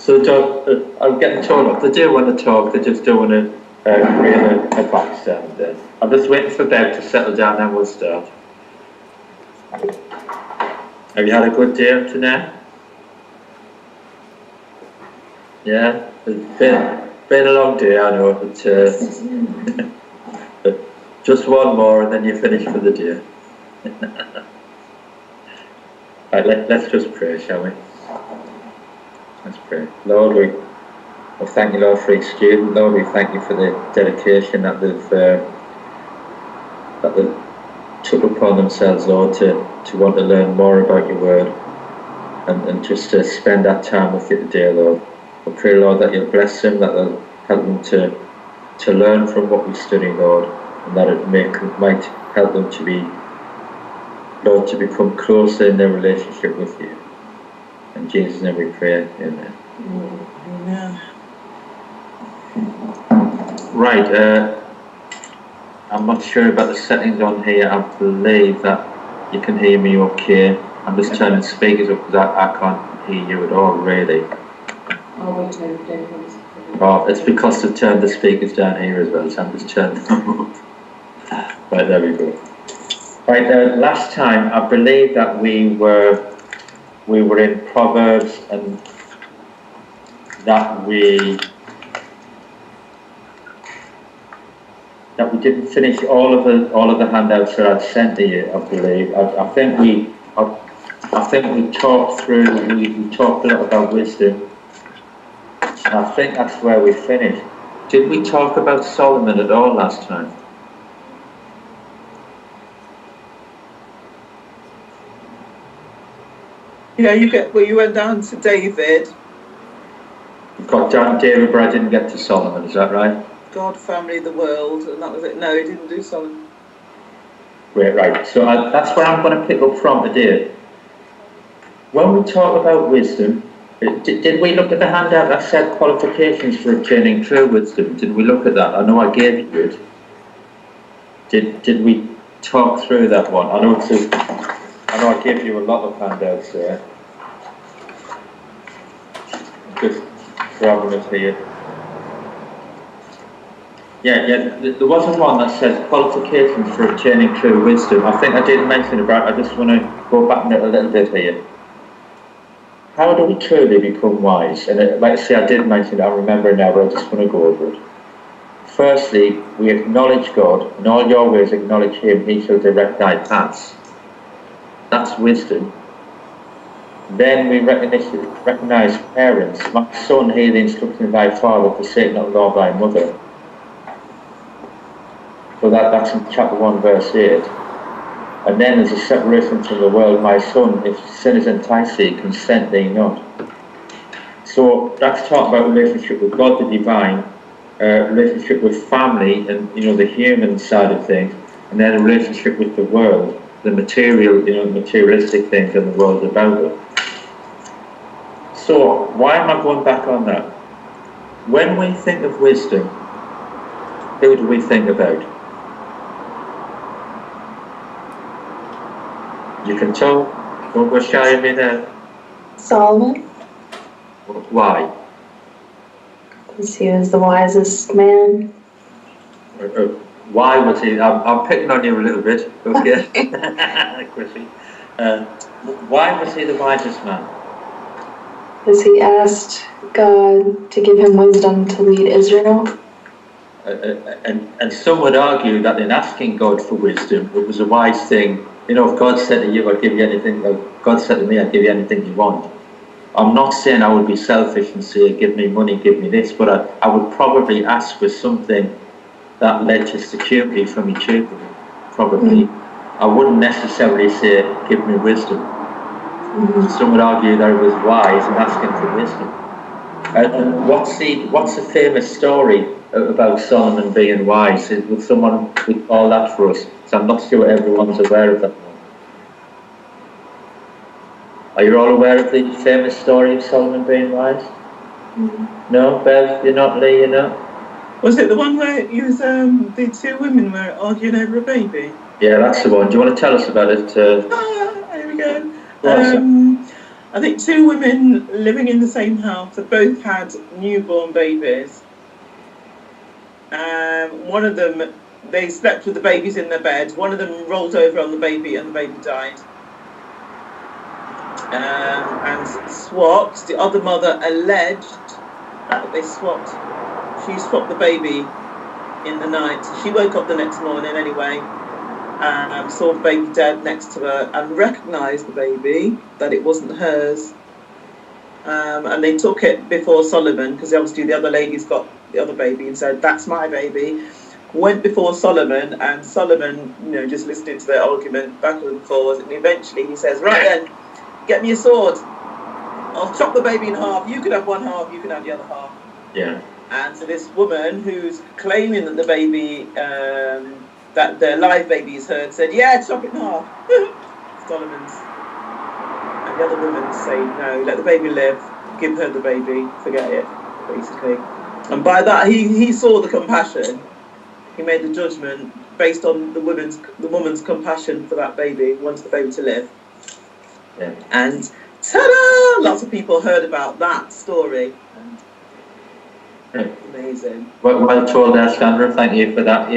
So I'm getting told if they do want to talk, they just don't want to create a backstand there. I'm just waiting for Bev to settle down and we'll start. Have you had a good day up to now? Yeah? It's been a long day, I know, but just one more and then you're finished for the day. Right, let's just pray, shall we? Let's pray. Lord, we thank you, Lord, for each student. Lord, we thank you for the dedication that they've took upon themselves, Lord, to want to learn more about your word and just to spend that time with you today, Lord. I pray, Lord, that you'll bless them, that they'll help them to learn from what we study, Lord, and that it might help them to be, Lord, to become closer in their relationship with you. In Jesus' name we pray, amen. Amen. Right, I'm not sure about the settings on here. I believe that you can hear me okay. I'm just turning speakers up because I can't hear you at all, really. Oh, it's because they've turned the speakers down here as well, so I'm just turning them up. Right, there we go. Right, last time I believe that we were in Proverbs and that we didn't finish all of the handouts that I'd sent to you. I believe I think we talked through. We talked a lot about wisdom. And I think that's where we finished. Did we talk about Solomon at all last time? Yeah, you went down to David. You got down David, but I didn't get to Solomon. Is that right? God, family, the world, and that was it. No, he didn't do Solomon. Right. So that's where I'm going to pick up from today. When we talk about wisdom, did we look at the handout that said qualifications for obtaining true wisdom? Did we look at that? I know I gave you it. Did we talk through that one? I know I gave you a lot of handouts there. Just grabbing it here. Yeah, there wasn't one that says qualifications for obtaining true wisdom. I think I did mention about it. I just want to go back a little bit here. How do we truly become wise? And like I say, I did mention it, I remember now, but I just want to go over it. Firstly, we acknowledge God. In all your ways acknowledge him, he shall direct thy paths. That's wisdom. Then we recognize parents. My son, hear the instruction of thy father, forsake not the law of thy mother. So that's in chapter 1, verse 8. And then there's a separation from the world. My son, if sin is entice thee, consent thee not. So that's talking about relationship with God, the divine, relationship with family, and the human side of things, and then a relationship with the world, the material, the materialistic things in the world about it. So why am I going back on that? When we think of wisdom, who do we think about? You can tell. What was showing me there? Solomon. Why? Because he was the wisest man. Why was he? I'm picking on you a little bit, okay? Chrissy. Why was he the wisest man? Because he asked God to give him wisdom to lead Israel. And some would argue that in asking God for wisdom, it was a wise thing. If God said to you, I'll give you anything, God said to me, I'll give you anything you want. I'm not saying I would be selfish and say, give me money, give me this, but I would probably ask for something that led to security for me children, probably. I wouldn't necessarily say, give me wisdom. Some would argue that it was wise in asking for wisdom. And what's the famous story about Solomon being wise? Would someone recall that for us? So I'm not sure everyone's aware of that one. Are you all aware of the famous story of Solomon being wise? No, Bev, you're not, Lee, you're not? Was it the one where the two women were arguing over a baby? Yeah, that's the one. Do you want to tell us about it? Here we go. I think 2 women living in the same house have both had newborn babies. One of them, they slept with the babies in their bed. One of them rolled over on the baby and the baby died. And swapped. The other mother alleged that they swapped. She swapped the baby in the night. She woke up the next morning anyway, saw the baby dead next to her and recognised the baby, that it wasn't hers. And they took it before Solomon, because obviously the other lady's got the other baby, and said, that's my baby. Went before Solomon, and Solomon, just listening to their argument back and forth, and eventually he says, right then, get me a sword. I'll chop the baby in half. You can have one half, you can have the other half. Yeah. And so this woman who's claiming that the baby, that the live baby is hers, said, yeah, chop it in half. Solomon's. And the other women say, no, let the baby live, give her the baby, forget it, basically. And by that, he saw the compassion. He made the judgment based on the woman's compassion for that baby, wants the baby to live. Yeah. And ta-da! Lots of people heard about that story. Amazing. Well told there, Sandra. Thank you for that.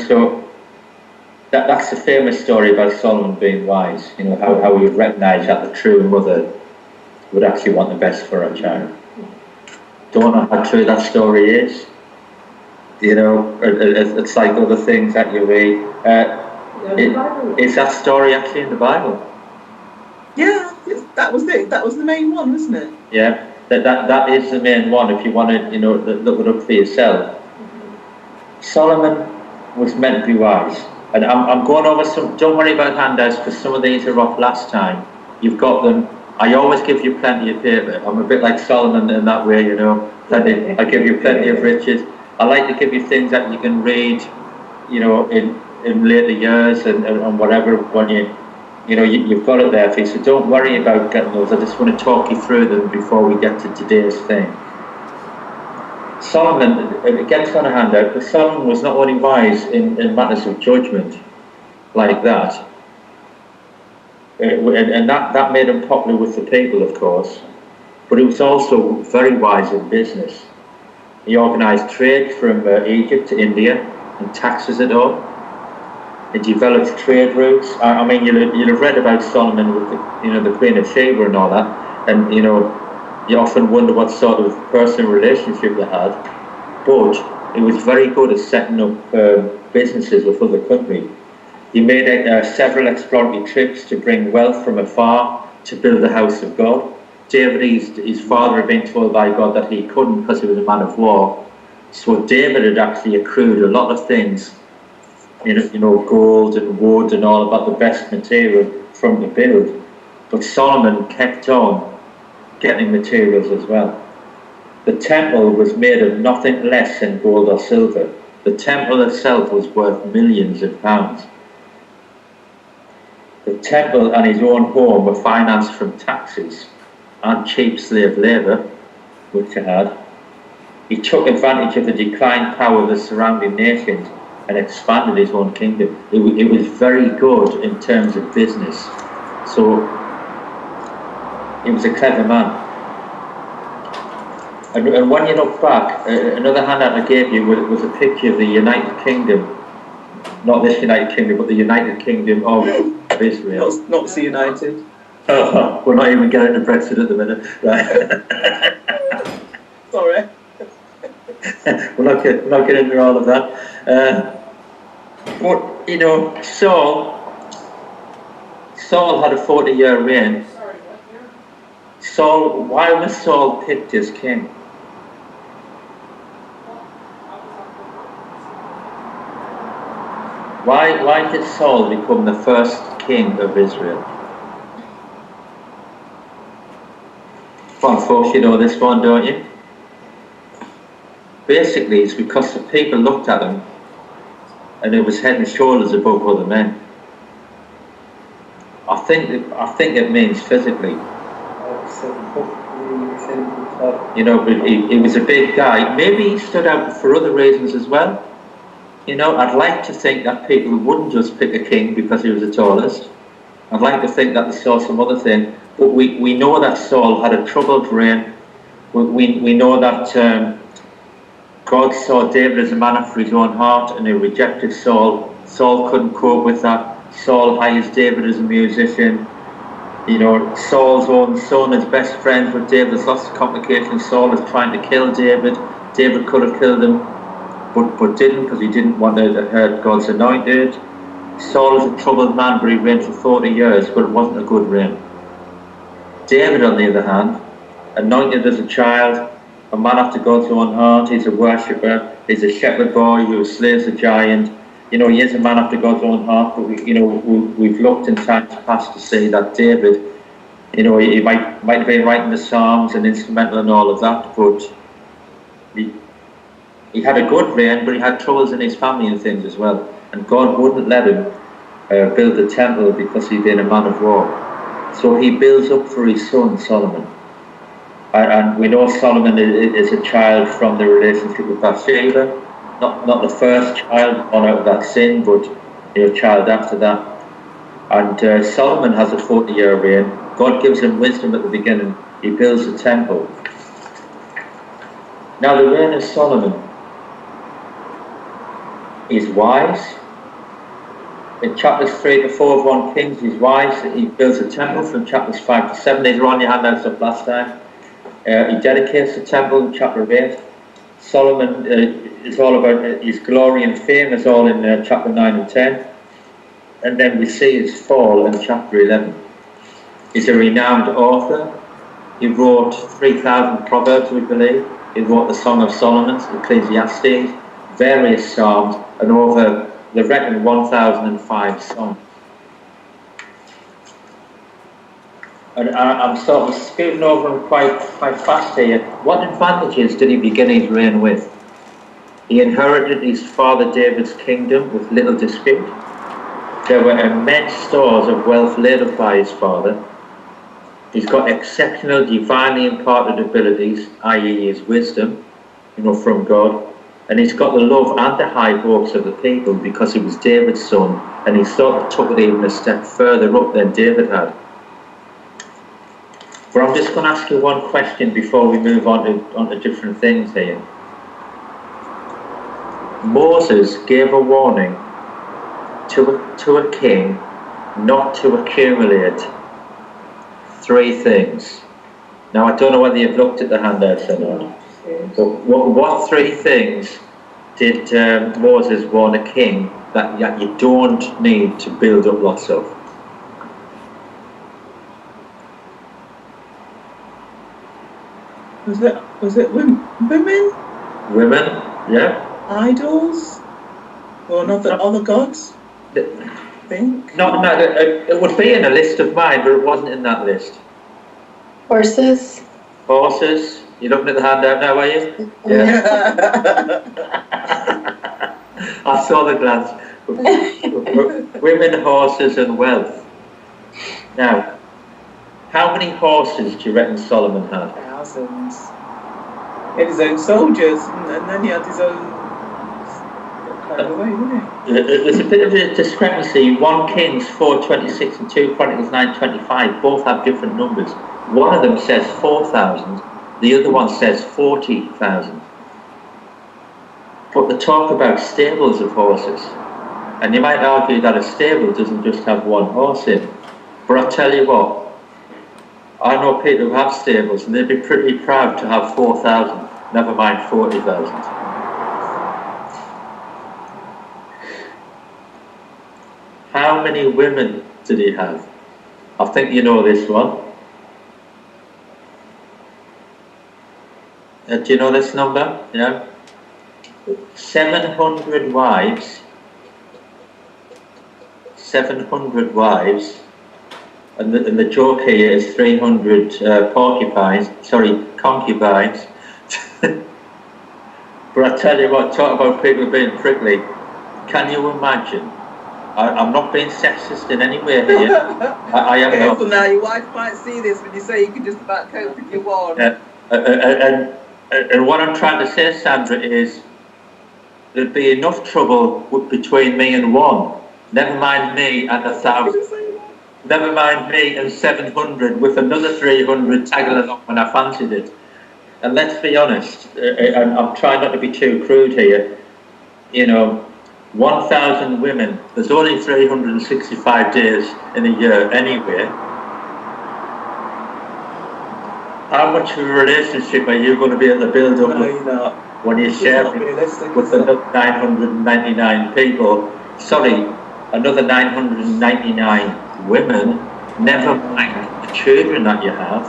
So that's the famous story about Solomon being wise. How he would recognise that the true mother would actually want the best for her child. Don't know how true that story is. It's like other things that you read. Is that story actually in the Bible? Yeah, that was it. That was the main one, wasn't it? Yeah. That is the main one. If you want to, look it up for yourself. Solomon was meant to be wise, and I'm going over some. Don't worry about handouts, because some of these are off last time. You've got them. I always give you plenty of paper. I'm a bit like Solomon in that way, I give you plenty of riches. I like to give you things that you can read, in later years and whatever when you've got it there for you, so don't worry about getting those. I just want to talk you through them before we get to today's thing. Solomon, again, it's on a handout, but Solomon was not only wise in matters of judgment like that, and that made him popular with the people, of course, but he was also very wise in business. He organised trade from Egypt to India and taxes it all. He developed trade routes. I mean, you'll have read about Solomon with the Queen of Sheba and all that, and you often wonder what sort of personal relationship they had. But he was very good at setting up businesses with other countries. He made several exploratory trips to bring wealth from afar to build the house of God. David, his father, had been told by God that he couldn't because he was a man of war. So David had actually accrued a lot of things, gold and wood and all, about the best material from the build. But Solomon kept on getting materials as well. The temple was made of nothing less than gold or silver. The temple itself was worth millions of pounds. The temple and his own home were financed from taxes and cheap slave labour, which he had. He took advantage of the declined power of the surrounding nations and expanded his own kingdom. It was very good in terms of business. So he was a clever man. And when you look back, another handout I gave you was a picture of the United Kingdom. Not this United Kingdom, but the United Kingdom of Israel. Not so united. We're not even getting to Brexit at the minute. Right. Sorry. we're not getting into all of that. But, Saul had a 40-year reign. Why was Saul picked as king? Why did Saul become the first king of Israel? Well, of course you know this one, don't you? Basically, it's because the people looked at him and it was head and shoulders above other men. I think it means physically. But he was a big guy. Maybe he stood out for other reasons as well. I'd like to think that people wouldn't just pick a king because he was the tallest. I'd like to think that they saw some other thing, but we know that Saul had a troubled reign. We know that God saw David as a man after his own heart, and he rejected Saul. Saul couldn't cope with that. Saul hires David as a musician. You know, Saul's own son is best friends with David. There's lots of complications. Saul is trying to kill David. David could have killed him, but didn't, because he didn't want to hurt God's anointed. Saul is a troubled man, but he reigned for 40 years, but it wasn't a good reign. David, on the other hand, anointed as a child, a man after God's own heart. He's a worshipper. He's a shepherd boy who slays a giant. You know, he is a man after God's own heart, but we've looked in times past to see that David, you know, he might have been writing the Psalms and instrumental and all of that, but he had a good reign, but he had troubles in his family and things as well. And God wouldn't let him build the temple because he'd been a man of war. So he builds up for his son Solomon. And we know Solomon is a child from the relationship with Bathsheba. Not the first child born out of that sin, but a child after that. And Solomon has a 40-year reign. God gives him wisdom at the beginning. He builds a temple. Now the reign of Solomon is wise. In chapters 3 to 4 of 1 Kings, he's wise. He builds a temple from chapters 5 to 7. These are on your handouts of last time. He dedicates the temple in chapter 8. Solomon is all about his glory and fame, is all in chapter 9 and 10. And then we see his fall in chapter 11. He's a renowned author. He wrote 3,000 proverbs, we believe. He wrote the Song of Solomon, Ecclesiastes, various psalms, and over, they reckon, 1,005 songs. And I'm sort of skipping over them quite fast here. What advantages did he begin his reign with? He inherited his father David's kingdom with little dispute. There were immense stores of wealth laid up by his father. He's got exceptional, divinely imparted abilities, i.e. his wisdom, from God. And he's got the love and the high hopes of the people because he was David's son, and he sort of took it even a step further up than David had. But I'm just going to ask you one question before we move on to different things here. Moses gave a warning to a king not to accumulate 3 things. Now, I don't know whether you've looked at the handouts or not, but what 3 things did Moses warn a king that you don't need to build up lots of? Was it women? Women, yeah. Idols? Or other gods? I think. No, it would be in a list of mine, but it wasn't in that list. Horses. Horses. You're looking at the handout now, are you? Yeah. I saw the glance. Women, horses, and wealth. Now, how many horses do you reckon Solomon had? Thousands. He had his own soldiers, and then he had his own. There's a bit of a discrepancy. 1 Kings 4:26 and 2 Chronicles 9:25 both have different numbers. One of them says 4,000, the other one says 40,000. But they talk about stables of horses, and you might argue that a stable doesn't just have 1 horse in. But I'll tell you what, I know people who have stables, and they'd be pretty proud to have 4,000, never mind 40,000. How many women did he have? I think you know this one. Do you know this number? Yeah. 700 wives. 700 wives. And the joke here is 300 concubines. But I tell you what, talk about people being prickly. Can you imagine? I'm not being sexist in any way here. I am not. Now your wife might see this when you say you can just about cope if you want. And what I'm trying to say, Sandra, is there'd be enough trouble between me and 1. Never mind me and 1,000. Never mind me and 700 with another 300 tagging along when I fancied it. And let's be honest, and I'm trying not to be too crude here, 1,000 women, there's only 365 days in a year anyway. How much of a relationship are you going to be able to build up when you share it with another 999 people? Sorry, another 999 women, never mind the children that you have.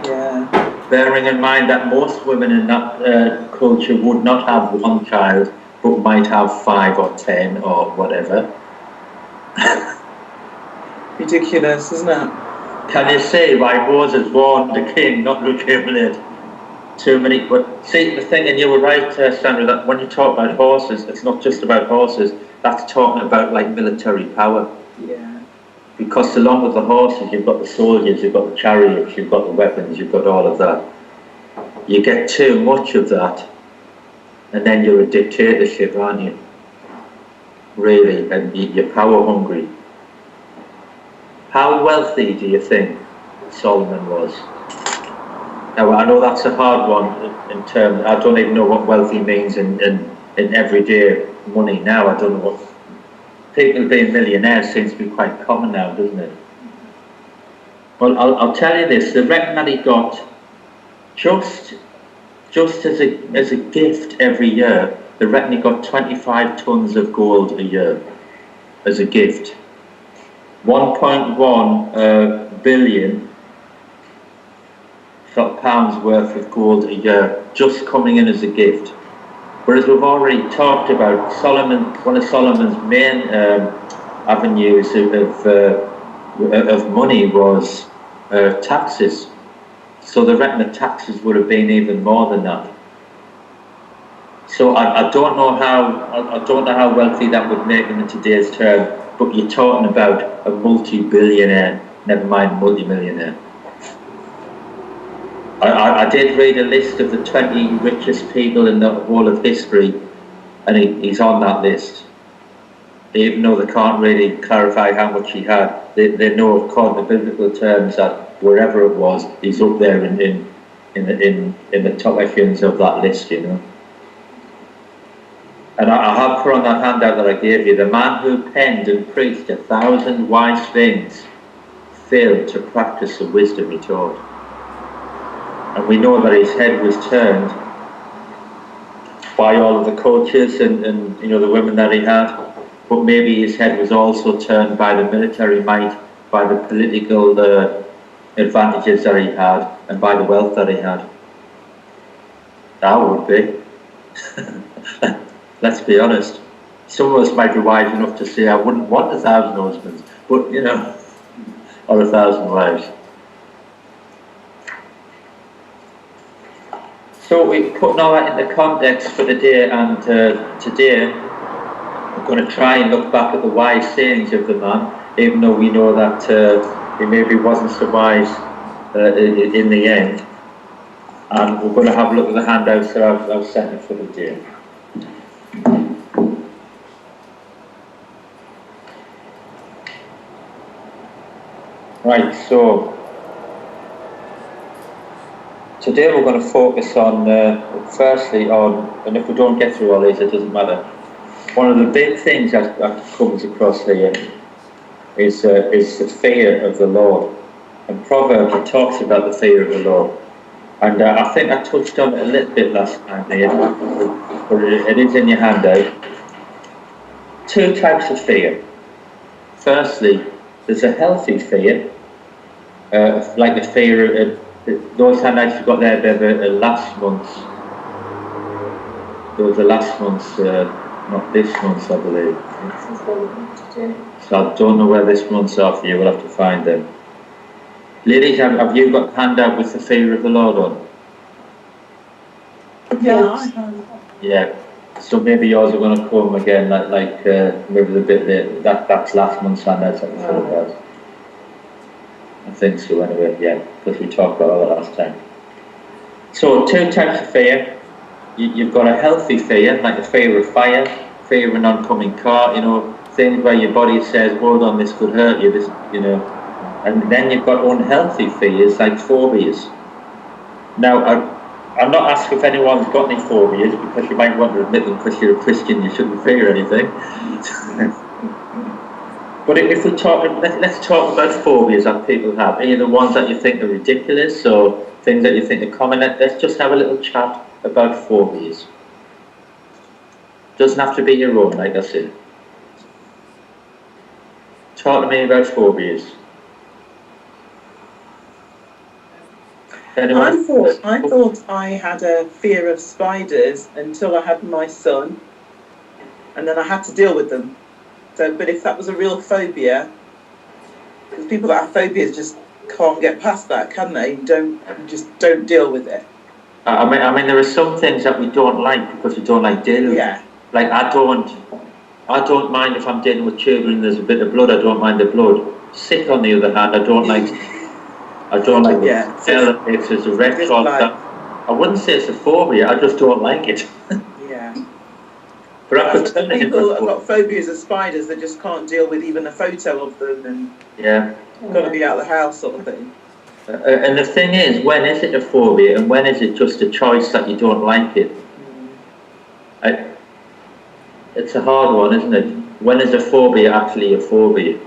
Yeah. Bearing in mind that most women in that culture would not have one child, but might have 5 or 10 or whatever. Ridiculous, isn't it? Can you see why Moses warned the king not to accumulate too many? But see, the thing, and you were right, Sandra, that when you talk about horses, it's not just about horses, that's talking about like military power. Yeah. Because along with the horses, you've got the soldiers, you've got the chariots, you've got the weapons, you've got all of that. You get too much of that, and then you're a dictatorship, aren't you? Really, and you're power hungry. How wealthy do you think Solomon was? Now, I know that's a hard one in terms, I don't even know what wealthy means in everyday money now. I don't know what. People being millionaires seems to be quite common now, doesn't it? Well, I'll tell you this, the reckon that he got, just as a gift every year, the reckon he got 25 tons of gold a year as a gift. 1.1 billion pounds worth of gold a year just coming in as a gift. Whereas we've already talked about Solomon, one of Solomon's main avenues of money was taxes. So the reckon the taxes would have been even more than that. So I don't know how wealthy that would make him in today's term. But you're talking about a multi-billionaire, never mind multi-millionaire. I did read a list of the 20 richest people in the whole of history, and he's on that list. Even though they can't really clarify how much he had, they know, according to biblical terms, that wherever it was, he's up there in the top echelons of that list, And I have put on that handout that I gave you, the man who penned and preached 1,000 wise things failed to practice the wisdom he taught. And we know that his head was turned by all of the coaches and the women that he had, but maybe his head was also turned by the military might, by the political advantages that he had, and by the wealth that he had. That would be. Let's be honest. Some of us might be wise enough to say, I wouldn't want 1,000 husbands, but or 1,000 wives. So we're putting all that into context for the day, and today we're going to try and look back at the wise sayings of the man, even though we know that he maybe wasn't so wise in the end. And we're going to have a look at the handouts that I've sent for the day. Right, so today we're going to focus on, firstly on, and if we don't get through all these, it doesn't matter. One of the big things that comes across here is the fear of the Lord. And Proverbs, it talks about the fear of the Lord. And I think I touched on it a little bit last time here, but it is in your handout. 2 types of fear. Firstly, there's a healthy fear, like the fear of those handouts you've got there, they're last month's. Those are last month's, not this month's, I believe. So I don't know where this month's are for you, we'll have to find them. Ladies, have you got a handout with the fear of the Lord on? Yeah. Yeah. So maybe yours are going to come again, like maybe the bit there. That's last month's handout. I think so anyway, yeah, because we talked about all that last time. So 2 types of fear. You've got a healthy fear, like the fear of fire, fear of an oncoming car, things where your body says, hold on, this could hurt you, this, And then you've got unhealthy fears like phobias. Now, I'm not asking if anyone's got any phobias, because you might want to admit them because you're a Christian, you shouldn't fear anything. But if we talk, let's talk about phobias that people have. Are the ones that you think are ridiculous, or things that you think are common? Let's just have a little chat about phobias. Doesn't have to be your own, like I said. Talk to me about phobias. I thought I had a fear of spiders until I had my son, and then I had to deal with them. So, but if that was a real phobia, because people that have phobias just can't get past that, can they? You just don't deal with it. I mean, there are some things that we don't like because we don't like dealing with. Yeah. Like I don't mind if I'm dealing with children and there's a bit of blood. I don't mind the blood. Sick, on the other hand, I don't like the smell that makes us a red clot. I wouldn't say it's a phobia. I just don't like it. Yeah. But I could tell people have got phobias of spiders that just can't deal with even a photo of them, and got to be out of the house, sort of thing. And the thing is, when is it a phobia, and when is it just a choice that you don't like it? It's a hard one, isn't it? When is a phobia actually a phobia?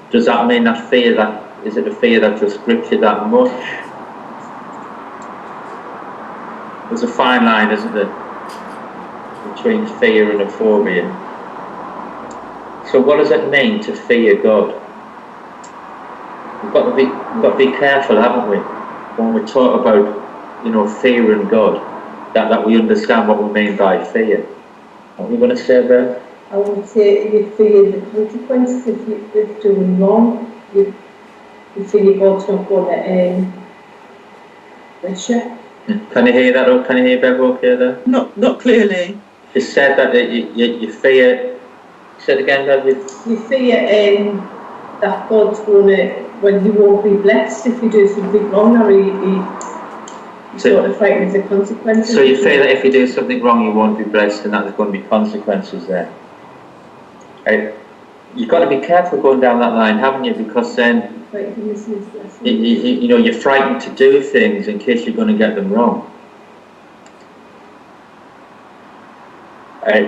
Does that mean that fear is it a fear that just grips you that much? There's a fine line, isn't it, between fear and a phobia. So what does it mean to fear God? We've got to be careful, haven't we, when we talk about, fear in God, that we understand what we mean by fear. What are you going to say, Beth? I would say you fear the consequences if you're doing wrong. You fear God's not going to bless you. Can you hear that? Or can you hear Bev okay there? Not clearly. You said that you fear. Say it again, Bev. You fear that God's going to, well, you won't be blessed if you do something wrong, or you sort of frightened of the consequences. So you fear that if you do something wrong, you won't be blessed, and that there's going to be consequences there. You've got to be careful going down that line, haven't you? Because then you're frightened to do things in case you're going to get them wrong.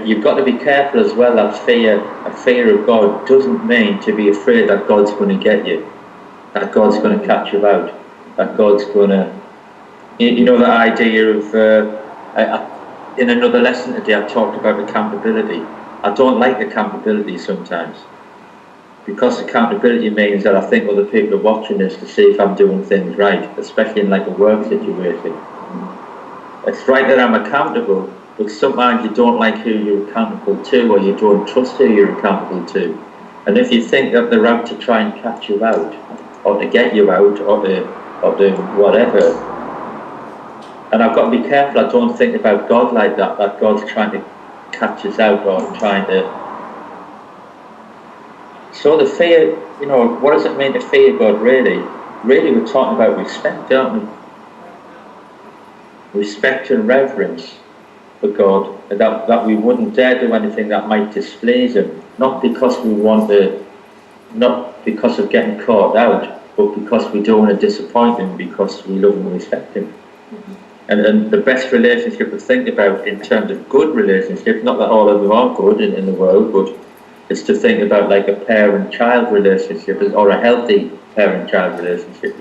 You've got to be careful as well that a fear of God doesn't mean to be afraid that God's going to get you, that God's going to catch you out, that God's going to... the idea of... in another lesson today I talked about accountability. I don't like accountability sometimes, because accountability means that I think other people are watching this to see if I'm doing things right, especially in like a work situation. It's right that I'm accountable, but sometimes you don't like who you're accountable to, or you don't trust who you're accountable to. And if you think that they're out to try and catch you out, or to get you out, or to whatever, and I've got to be careful I don't think about God like that God's trying to catch us out, or trying to... So the fear, what does it mean to fear God, really? Really, we're talking about respect, aren't we? Respect and reverence for God, and that we wouldn't dare do anything that might displease Him, not because we want to, not because of getting caught out, but because we don't want to disappoint Him, because we love and respect Him. And the best relationship to think about in terms of good relationships, not that all of them are good in the world, but it's to think about like a parent-child relationship, or a healthy parent-child relationship,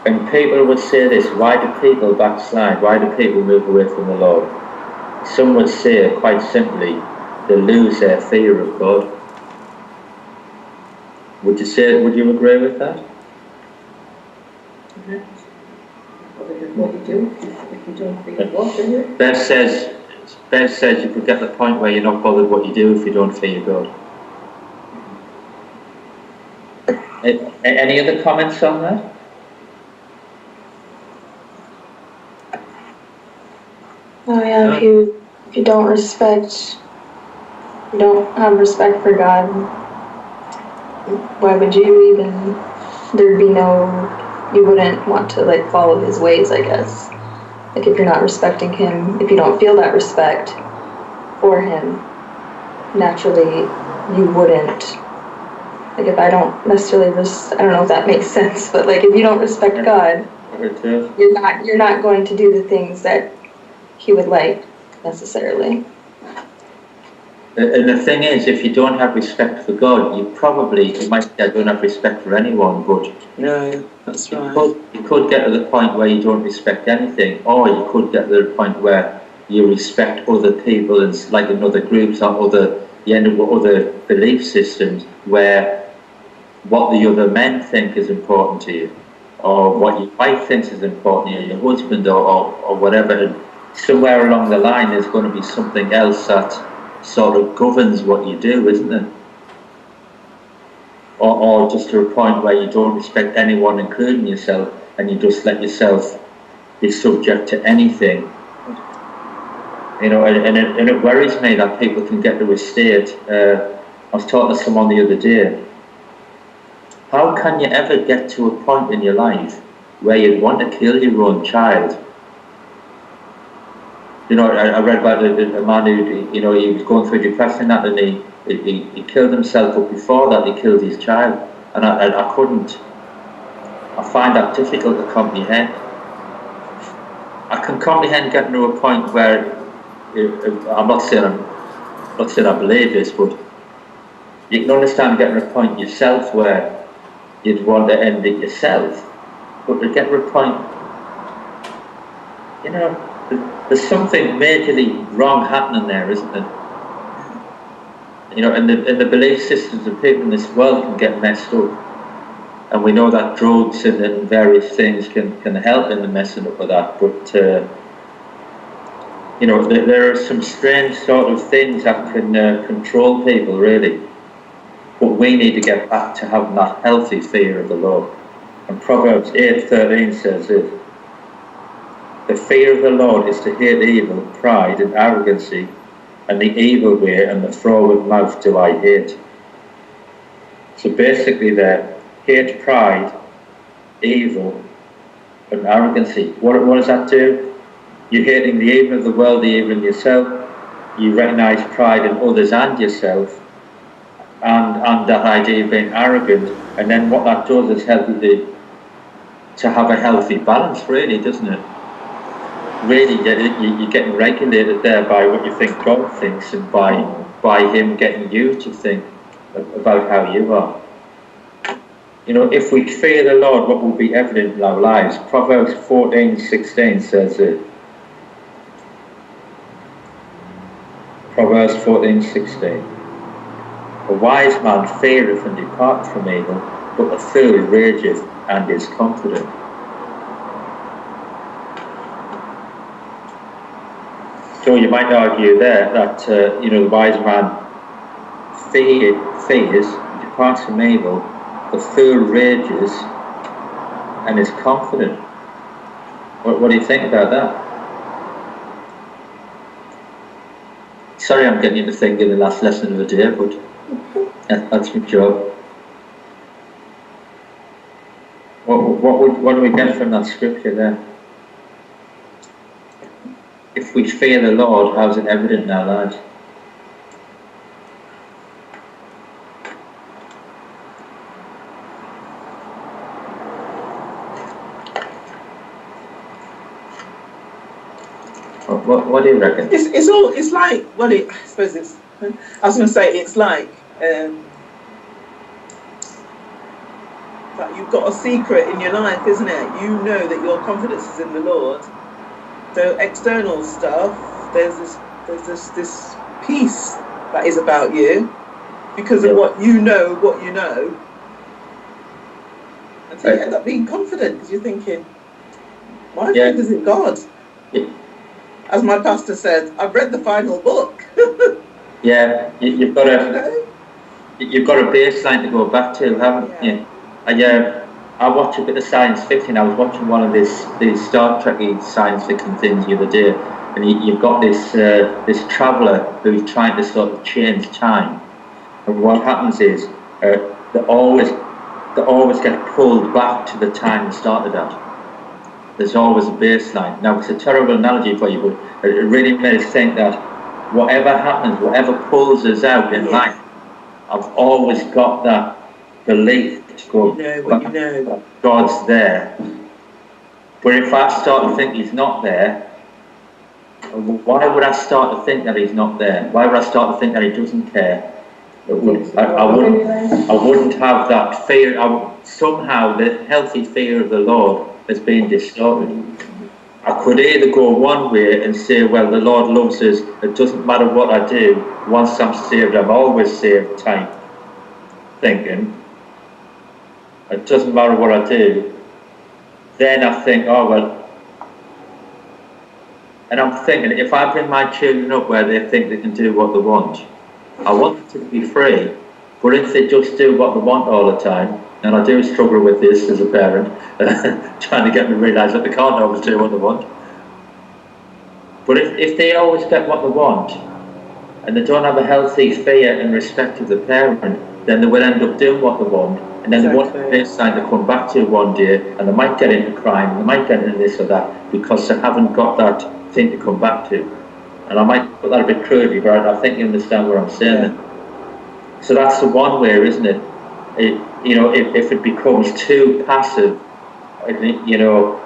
And people would say this: why do people backslide? Why do people move away from the Lord? Some would say, quite simply, they lose their fear of God. Would you agree with that? What you do, if you don't fear God, do you? Bev says you could get the point where you're not bothered what you do if you don't fear God. Any other comments on that? Oh yeah, if you don't have respect for God, why would you even? There'd be you wouldn't want to follow His ways, I guess. If you're not respecting Him, if you don't feel that respect for Him, naturally you wouldn't, like if I don't necessarily I don't know if that makes sense, but like if you don't respect God, It is. you're not going to do the things that he would like necessarily. And the thing is, if you don't have respect for God, you might say, I don't have respect for anyone, but No, that's right. you could get to the point where you don't respect anything, or you could get to the point where you respect other people and like in other groups or you end up with other belief systems where what the other men think is important to you, or what your wife thinks is important to you, your husband or whatever. And somewhere along the line, there's going to be something else that sort of governs what you do, isn't it? Or just to a point where you don't respect anyone, including yourself, and you just let yourself be subject to anything. You know, and it worries me that people can get to a state. I was talking to someone the other day. How can you ever get to a point in your life where you'd want to kill your own child? You know, I read about a man who, you know, he was going through depression and he killed himself, but before that he killed his child. And I find that difficult to comprehend. I can comprehend getting to a point where, I'm not saying I believe this, but you can understand getting to a point yourself where you'd want to end it yourself. But to get to a point, you know, there's something majorly wrong happening there, isn't there? You know, and the belief systems of people in this world can get messed up. And we know that drugs and various things can help in the messing up of that. But, you know, there are some strange sort of things that can control people, really. But we need to get back to having that healthy fear of the Lord. And Proverbs 8:13 says this: the fear of the Lord is to hate evil, pride and arrogancy, and the evil way and the froward mouth do I hate. So basically there, hate pride, evil and arrogancy. What does that do? You're hating the evil of the world, the evil in yourself. You recognise pride in others and yourself, and that idea of being arrogant. And then what that does is help you to have a healthy balance, really, doesn't it? Really, you're getting regulated there by what you think God thinks, and by Him getting you to think about how you are. You know, if we fear the Lord, what will be evident in our lives? Proverbs 14:16 says it. Proverbs 14:16. A wise man feareth and departeth from evil, but a fool rageth and is confident. So you might argue there that, you know, the wise man fears, departs from evil, the fool rages and is confident. What do you think about that? Sorry I'm getting you to think in the last lesson of the day, but that's my job. What do we get from that scripture there? If we fear the Lord, how's it evident in our lives? What do you reckon? It's like, well, I suppose it's, I was going to say, it's like that you've got a secret in your life, isn't it? You know that your confidence is in the Lord. So external stuff, there's this peace that is about you because of what you know, and so you end up being confident because you're thinking, my faith is in God. Yeah. As my pastor said, I've read the final book. Yeah, you've got a baseline to go back to, haven't you? I watch a bit of science fiction. I was watching one of these Star Trek science fiction things the other day, and you've got this traveller who's trying to sort of change time, and what happens is they always get pulled back to the time they started at. There's always a baseline. Now it's a terrible analogy for you, but it really made us think that whatever happens, whatever pulls us out in life, I've always got that belief to go, You know what you know. God's there. But if I start to think he's not there, why would I start to think that he's not there? Why would I start to think that he doesn't care? I wouldn't have that fear. Somehow the healthy fear of the Lord has been distorted. I could either go one way and say, well, the Lord loves us, it doesn't matter what I do, once I'm saved, I'm always saved type thinking. It doesn't matter what I do. Then I think, oh, well, and I'm thinking, if I bring my children up where they think they can do what they want, I want them to be free, but if they just do what they want all the time, and I do struggle with this as a parent, trying to get them to realise that they can't always do what they want. But if they always get what they want, and they don't have a healthy fear and respect of the parent, then they will end up doing what they want, and then they won't have this time to come back to one day, and they might get into crime, they might get into this or that, because they haven't got that thing to come back to. And I might put that a bit crudely, but I think you understand what I'm saying. Yeah. So that's the one way, isn't it? If it becomes too passive, and your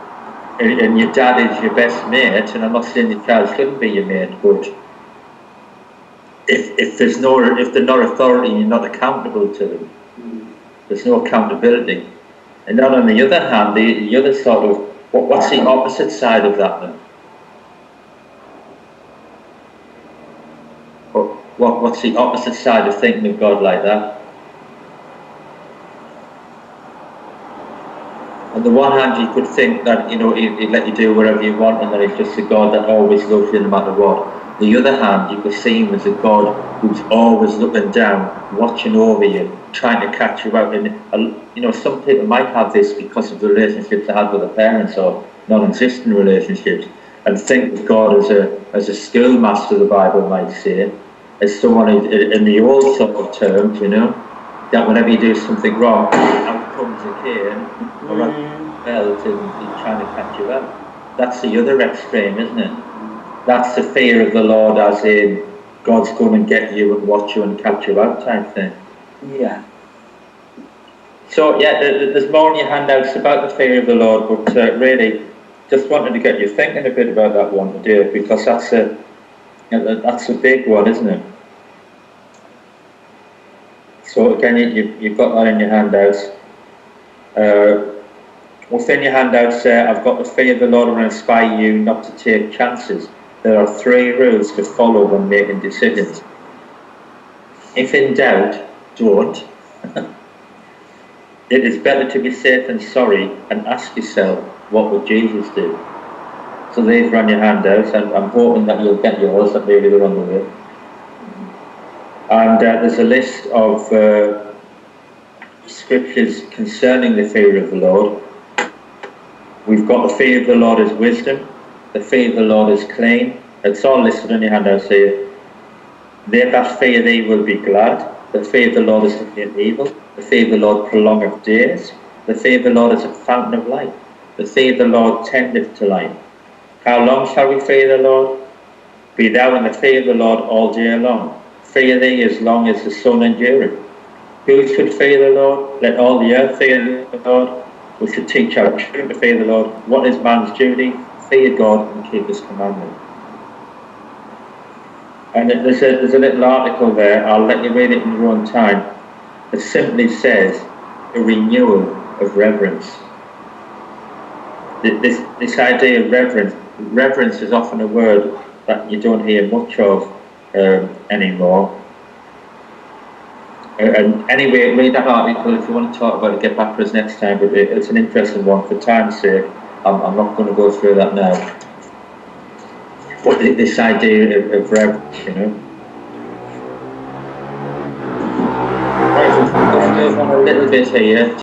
dad is your best mate, and I'm not saying your child shouldn't be your mate, but if they're not authority and you're not accountable to them, there's no accountability. And then on the other hand, the other sort of, what's the opposite side of that then? What's the opposite side of thinking of God like that? On the one hand, you could think that, he'd let you do whatever you want and that he's just a God that always loves you no matter what. On the other hand, you could see him as a God who's always looking down, watching over you, trying to catch you out. And, some people might have this because of the relationships they had with their parents or non-existent relationships, and think of God as a schoolmaster, the Bible might say, as someone in the old sort of terms, that whenever you do something wrong, out comes a cane or a belt and he's trying to catch you out. That's the other extreme, isn't it? That's the fear of the Lord, as in God's going to get you and watch you and catch you out type thing. Yeah. So yeah, there's more in your handouts about the fear of the Lord, but really, just wanted to get you thinking a bit about that one today, because that's a big one, isn't it? So again, you've got that in your handouts. Within your handouts there, I've got the fear of the Lord will inspire you not to take chances. There are 3 rules to follow when making decisions. If in doubt, don't. It is better to be safe than sorry, and ask yourself, what would Jesus do? So these are on your handouts, and I'm hoping that you'll get yours, that maybe they're on the way. And there's a list of scriptures concerning the fear of the Lord. We've got the fear of the Lord is wisdom, the fear of the Lord is clean. It's all listed on your handouts here. They that fear thee will be glad. The fear of the Lord is against evil. The fear of the Lord prolongeth days. The fear of the Lord is a fountain of life. The fear of the Lord tendeth to life. How long shall we fear the Lord? Be thou in the fear of the Lord all day long. Fear thee as long as the sun endureth. Who should fear the Lord? Let all the earth fear the Lord. We should teach our children to fear the Lord. What is man's duty? Fear God and keep his commandment. And there's a little article there, I'll let you read it in your own time. It simply says, a renewal of reverence. This idea of reverence is often a word that you don't hear much of anymore. And anyway, read that article if you want to talk about it, get back to us next time, but it's an interesting one. For time's sake, I'm not going to go through that now. But this idea of reverence, Right, we'll move on a little bit here.